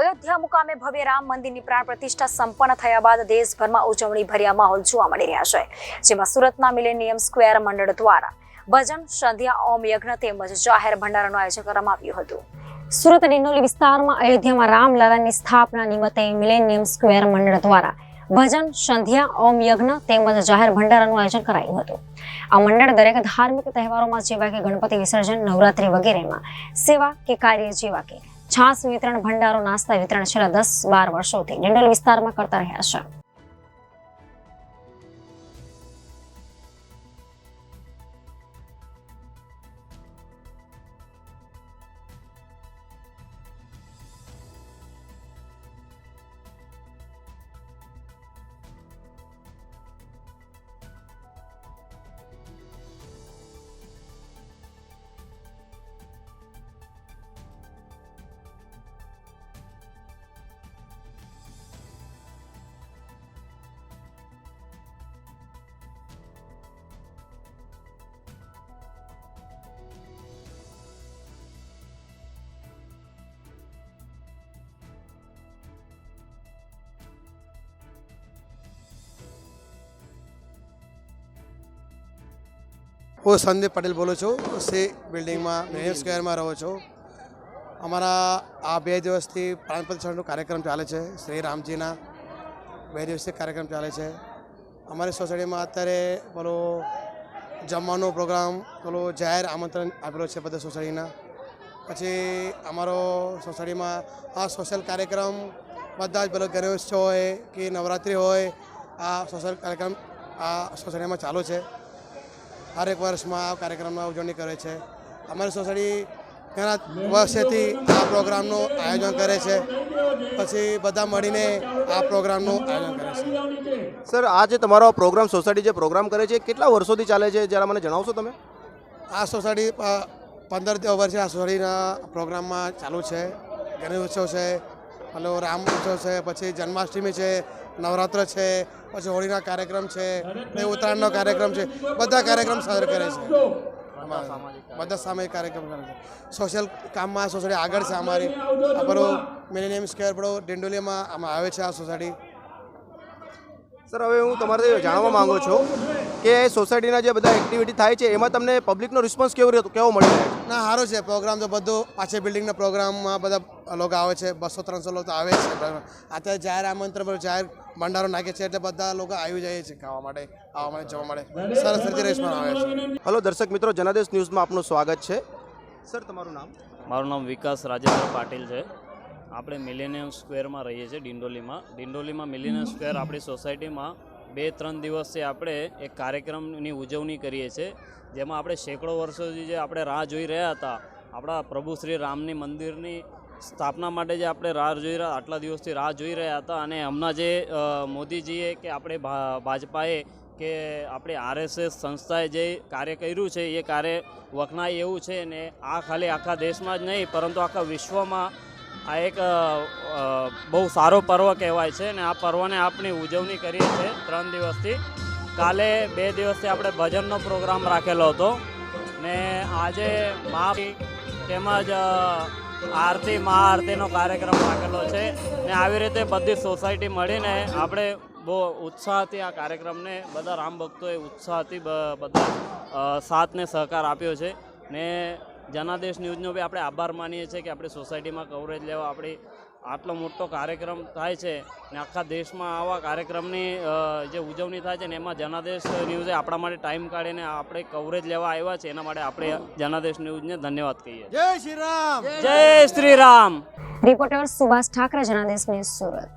અયોધ્યા મુકામે ભવ્ય રામ મંદિરની પ્રાણ પ્રતિષ્ઠા સંપન્ન થયા બાદ દેશભરમાં ઉજવણી ભર્યા માહોલ જોવા મળી રહ્યા છે, જેમાં સુરતના મિલેનિયમ સ્ક્વેર મંડળ દ્વારા ભજન, સંધ્યા, ઓમ યજ્ઞ તેમજ જાહેર ભંડારાનું આયોજન કરવામાં આવ્યું હતું। સુરત ડિંડોલી વિસ્તારમાં અયોધ્યામાં રામલલ્લાની સ્થાપના નિમિત્તે મિલેનિયમ સ્ક્વેર મંડળ દ્વારા ભજન, સંધ્યા, ઓમ યજ્ઞ તેમજ જાહેર ભંડારાનું આયોજન કરાયું હતું। આ મંડળ દરેક ધાર્મિક તહેવારોમાં જેવા કે ગણપતિ વિસર્જન, નવરાત્રી વગેરેમાં સેવા કે કાર્ય જેવા કે છાસ વિતરણ, ભંડારો, નાસ્તા વિતરણ છેલ્લા 10-12 વર્ષોથી ડિંડોલી વિસ્તારમાં કરતા રહ્યા છે। હું સંદીપ પટેલ બોલું છું। સી બિલ્ડિંગમાં મિલેનિયમ સ્ક્વેરમાં રહું છું। અમારા આ 2 દિવસથી પ્રાણ પ્રતિષ્ઠાનો કાર્યક્રમ ચાલે છે। શ્રી રામજીના 2 દિવસથી કાર્યક્રમ ચાલે છે। અમારી સોસાયટીમાં અત્યારે પેલો જમવાનો પ્રોગ્રામ, પેલો જાહેર આમંત્રણ આપેલો છે બધા સોસાયટીના। પછી અમારો સોસાયટીમાં આ સોશિયલ કાર્યક્રમ બધા જ પેલો ગણેશોત્સવ હોય કે નવરાત્રિ હોય, આ સોશિયલ કાર્યક્રમ આ સોસાયટીમાં ચાલુ છે। હર એક વર્ષમાં આ કાર્યક્રમમાં ઉજવણી કરે છે। અમારી સોસાયટી ઘણા વર્ષોથી આ પ્રોગ્રામનું આયોજન કરે છે, પછી બધા મળીને આ પ્રોગ્રામનું આયોજન કરે છે। સર, આ જે તમારો પ્રોગ્રામ સોસાયટી જે પ્રોગ્રામ કરે છે કેટલા વર્ષોથી ચાલે છે, જરા મને જણાવશો તમે? આ સોસાયટી 15 વર્ષે આ સોસાયટીના પ્રોગ્રામમાં ચાલુ છે। ગણેશ ઉત્સવ છે, પેલો રામ ઉત્સવ છે, પછી જન્માષ્ટમી છે, નવરાત્ર છે, પછી હોળીના કાર્યક્રમ છે, ને ઉત્તરાયણનો કાર્યક્રમ છે। બધા કાર્યક્રમ સાદર કરે છે, બધા સામાજિક કાર્યક્રમ કરે છે। સોશિયલ કામમાં સોસાયટી આગળ છે અમારી। આપણો મિલેનિયમ સ્ક્વેર આપણો ડિંડોલીમાં આમાં આવે છે આ સોસાયટી। સર, હવે હું તમારાથી જાણવા માંગુ છું કે સોસાયટીના જે બધા એક્ટિવિટી થાય છે એમાં તમને પબ્લિકનો રિસ્પોન્સ કેવો મળી રહ્યો છે? ના, સારું છે પ્રોગ્રામ તો બધું। પાછળ બિલ્ડિંગના પ્રોગ્રામમાં બધા લોકો આવે છે, 200-300 લોકો આવે છે પ્રોગ્રામ। અત્યારે જાહેર આમંત્રણ પર જાહેર ભંડારો નાખે છે, એટલે બધા લોકો આવી જાય છે ખાવા માટે, આવવા માટે, જવા માટે। સરસ રીતે રિસ્પોન્સ આવે છે। હલો દર્શક મિત્રો, જનાદેશ ન્યૂઝમાં આપનું સ્વાગત છે। સર, તમારું નામ? મારું નામ વિકાસ રાજેન્દ્ર પાટીલ છે। આપણે મિલેનિયમ સ્ક્વેરમાં રહીએ છીએ ડિંડોલીમાં મિલેનિયમ સ્ક્વેર આપણી સોસાયટીમાં 2-3 દિવસથી આપણે એક કાર્યક્રમની ઉજવણી કરીએ છીએ, જેમાં આપણે સેંકડો વર્ષોથી જે આપણે રાહ જોઈ રહ્યા હતા, આપણા પ્રભુ શ્રી રામની મંદિરની સ્થાપના માટે જે આપણે આટલા દિવસથી રાહ જોઈ રહ્યા હતા, અને હમણાં જે મોદીજીએ કે આપણે ભાજપાએ કે આપણી RSS સંસ્થાએ જે કાર્ય કર્યું છે એ કાર્ય વખણાય એવું છે ને આ ખાલી આખા દેશમાં જ નહીં પરંતુ આખા વિશ્વમાં આ એક બહુ સારો પર્વ કહેવાય છે ને આ પર્વને આપણે ઉજવણી કરીએ છીએ 3 દિવસથી। કાલે 2 દિવસથી આપણે ભજનનો પ્રોગ્રામ રાખેલો હતો ને આજે તેમજ મહાઆરતીનો કાર્યક્રમ રાખેલો છે ને આવી રીતે બધી સોસાયટી મળીને આપણે બહુ ઉત્સાહથી આ કાર્યક્રમને બધા રામ ભક્તોએ ઉત્સાહથી બધા સાથ ને સહકાર આપ્યો છે ને જનાદેશ ન્યૂઝનો બી આપણે આભાર માનીએ છીએ કે આપણે સોસાયટીમાં કવરેજ લેવા આપણી આટલો મોટો કાર્યક્રમ થાય છે ને આખા દેશમાં આવા કાર્યક્રમની જે ઉજવણી થાય છે ને એમાં જનાદેશ ન્યૂઝે આપણા માટે ટાઈમ કાઢીને આપણે કવરેજ લેવા આવ્યા છે, એના માટે આપણે જનાદેશ ન્યૂઝને ધન્યવાદ કહીએ। જય શ્રી રામ, જય શ્રી રામ। Reporter Subhash Thackeray, Janadesh news, Surat.